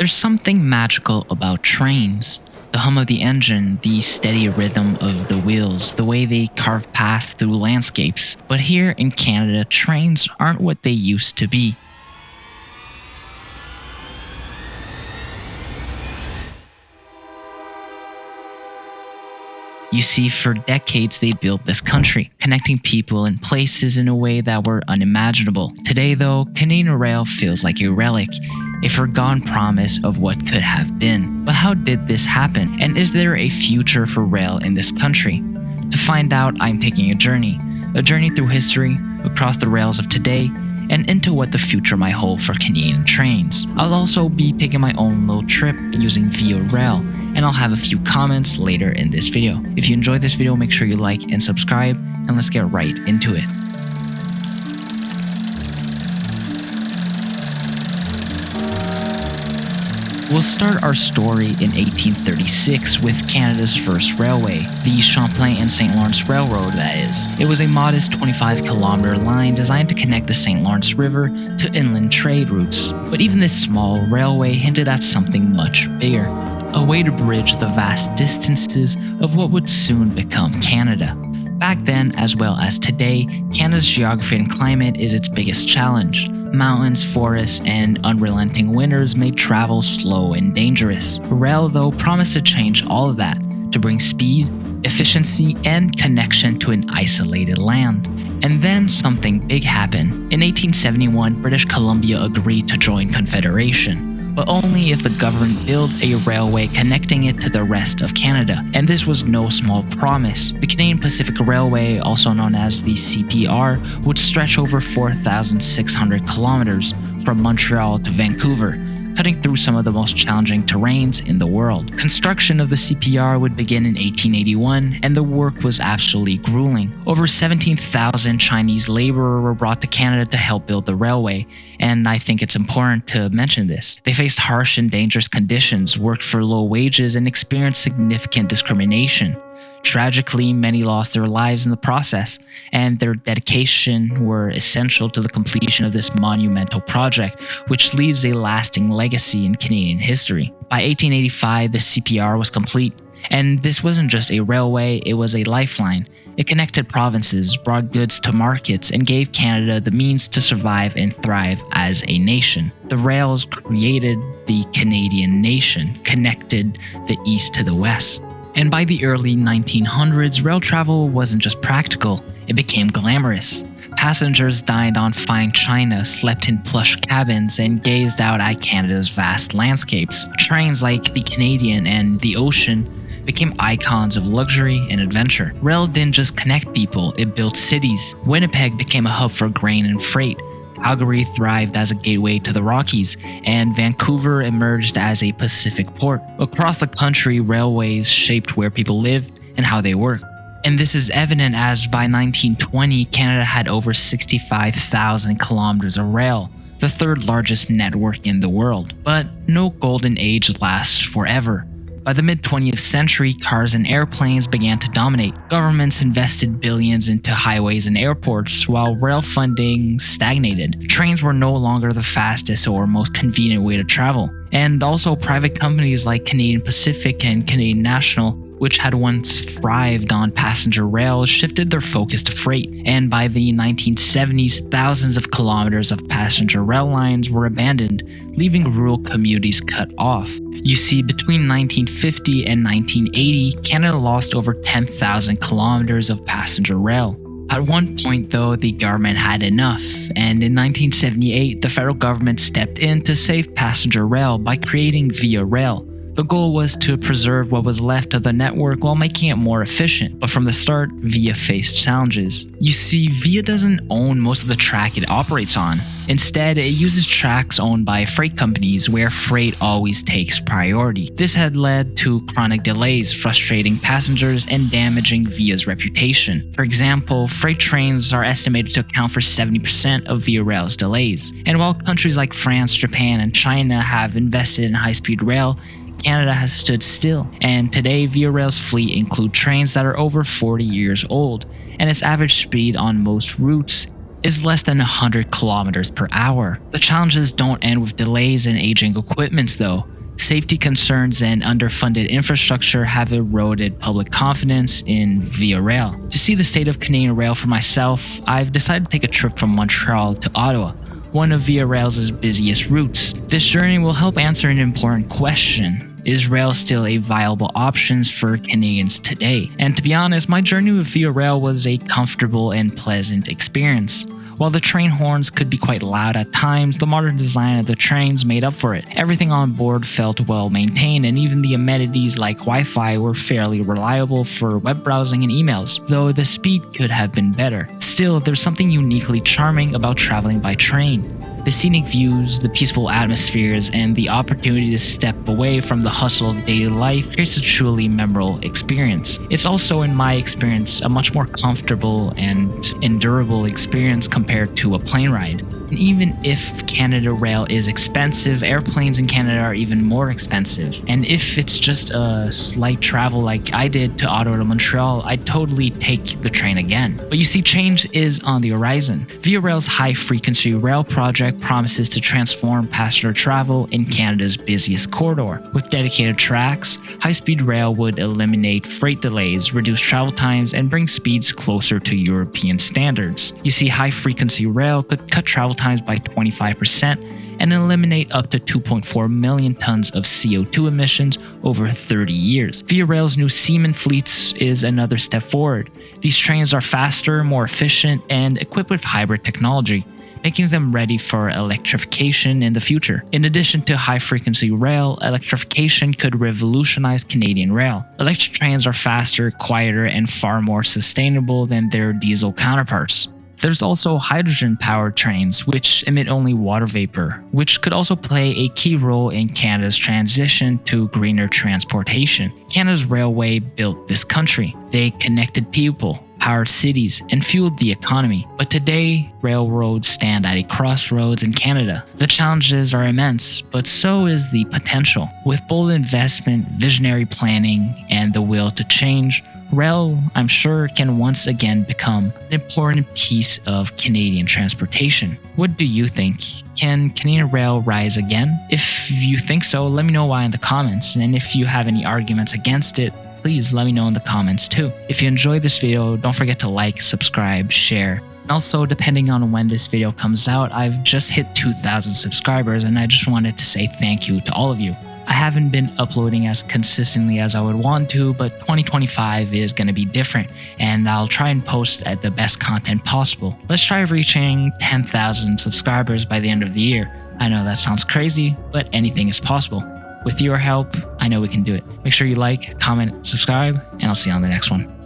There's something magical about trains. The hum of the engine, the steady rhythm of the wheels, the way they carve paths through landscapes. But here in Canada, trains aren't what they used to be. You see, for decades they built this country, connecting people and places in a way that were unimaginable. Today though, Canadian rail feels like a relic, a forgotten promise of what could have been. But how did this happen? And is there a future for rail in this country? To find out, I'm taking a journey through history, across the rails of today, and into what the future might hold for Canadian trains. I'll also be taking my own little trip using Via Rail, and I'll have a few comments later in this video. If you enjoyed this video, make sure you like and subscribe, and let's get right into it. We'll start our story in 1836 with Canada's first railway, the Champlain and St. Lawrence Railroad, that is. It was a modest 25-kilometer line designed to connect the St. Lawrence River to inland trade routes. But even this small railway hinted at something much bigger, a way to bridge the vast distances of what would soon become Canada. Back then, as well as today, Canada's geography and climate is its biggest challenge. Mountains, forests, and unrelenting winters made travel slow and dangerous. Rail, though, promised to change all of that, to bring speed, efficiency, and connection to an isolated land. And then something big happened. In 1871, British Columbia agreed to join Confederation, but only if the government built a railway connecting it to the rest of Canada. And this was no small promise. The Canadian Pacific Railway, also known as the CPR, would stretch over 4,600 kilometers from Montreal to Vancouver, cutting through some of the most challenging terrains in the world. Construction of the CPR would begin in 1881, and the work was absolutely grueling. Over 17,000 Chinese laborers were brought to Canada to help build the railway, and I think it's important to mention this. They faced harsh and dangerous conditions, worked for low wages, and experienced significant discrimination. Tragically, many lost their lives in the process, and their dedication were essential to the completion of this monumental project, which leaves a lasting legacy in Canadian history. By 1885, the CPR was complete, and this wasn't just a railway, it was a lifeline. It connected provinces, brought goods to markets, and gave Canada the means to survive and thrive as a nation. The rails created the Canadian nation, connected the East to the West. And by the early 1900s, rail travel wasn't just practical, it became glamorous. Passengers dined on fine china, slept in plush cabins, and gazed out at Canada's vast landscapes. Trains like the Canadian and the Ocean became icons of luxury and adventure. Rail didn't just connect people, it built cities. Winnipeg became a hub for grain and freight. Calgary thrived as a gateway to the Rockies, and Vancouver emerged as a Pacific port. Across the country, railways shaped where people lived and how they worked. And this is evident as by 1920, Canada had over 65,000 kilometers of rail, the third largest network in the world. But no golden age lasts forever. By the mid-20th century, cars and airplanes began to dominate. Governments invested billions into highways and airports, while rail funding stagnated. Trains were no longer the fastest or most convenient way to travel. And also, private companies like Canadian Pacific and Canadian National, which had once thrived on passenger rail, shifted their focus to freight. And by the 1970s, thousands of kilometers of passenger rail lines were abandoned, leaving rural communities cut off. You see, between 1950 and 1980, Canada lost over 10,000 kilometers of passenger rail. At one point, though, the government had enough, and in 1978, the federal government stepped in to save passenger rail by creating Via Rail. The goal was to preserve what was left of the network while making it more efficient, but from the start, Via faced challenges. You see, Via doesn't own most of the track it operates on. Instead, it uses tracks owned by freight companies where freight always takes priority. This had led to chronic delays, frustrating passengers, and damaging Via's reputation. For example, freight trains are estimated to account for 70% of Via Rail's delays. And while countries like France, Japan, and China have invested in high-speed rail, Canada has stood still, and today Via Rail's fleet include trains that are over 40 years old, and its average speed on most routes is less than 100 kilometers per hour. The challenges don't end with delays and aging equipments though. Safety concerns and underfunded infrastructure have eroded public confidence in Via Rail. To see the state of Canadian rail for myself, I've decided to take a trip from Montreal to Ottawa, one of Via Rail's busiest routes. This journey will help answer an important question. Is rail still a viable option for Canadians today? And to be honest, my journey with Via Rail was a comfortable and pleasant experience. While the train horns could be quite loud at times, the modern design of the trains made up for it. Everything on board felt well maintained, and even the amenities like Wi-Fi were fairly reliable for web browsing and emails, though the speed could have been better. Still, there's something uniquely charming about traveling by train. The scenic views, the peaceful atmospheres, and the opportunity to step away from the hustle of daily life creates a truly memorable experience. It's also, in my experience, a much more comfortable and endurable experience compared to a plane ride. And even if Canada Rail is expensive, airplanes in Canada are even more expensive. And if it's just a slight travel like I did to Ottawa to Montreal, I'd totally take the train again. But you see, change is on the horizon. Via Rail's high-frequency rail project promises to transform passenger travel in Canada's busiest corridor. With dedicated tracks, high-speed rail would eliminate freight delays, reduce travel times, and bring speeds closer to European standards. You see, high-frequency rail could cut travel times by 25% and eliminate up to 2.4 million tons of CO2 emissions over 30 years. Via Rail's new Siemens fleets is another step forward. These trains are faster, more efficient, and equipped with hybrid technology, making them ready for electrification in the future. In addition to high-frequency rail, electrification could revolutionize Canadian rail. Electric trains are faster, quieter, and far more sustainable than their diesel counterparts. There's also hydrogen-powered trains, which emit only water vapor, which could also play a key role in Canada's transition to greener transportation. Canada's railway built this country. They connected people, powered cities, and fueled the economy. But today, railroads stand at a crossroads in Canada. The challenges are immense, but so is the potential. With bold investment, visionary planning, and the will to change, rail, I'm sure, can once again become an important piece of Canadian transportation. What do you think? Can Canadian rail rise again? If you think so, let me know why in the comments. And if you have any arguments against it, please let me know in the comments too. If you enjoyed this video, don't forget to like, subscribe, share. And also, depending on when this video comes out, I've just hit 2,000 subscribers, and I just wanted to say thank you to all of you. I haven't been uploading as consistently as I would want to, but 2025 is going to be different, and I'll try and post at the best content possible. Let's try reaching 10,000 subscribers by the end of the year. I know that sounds crazy, but anything is possible. With your help, I know we can do it. Make sure you like, comment, subscribe, and I'll see you on the next one.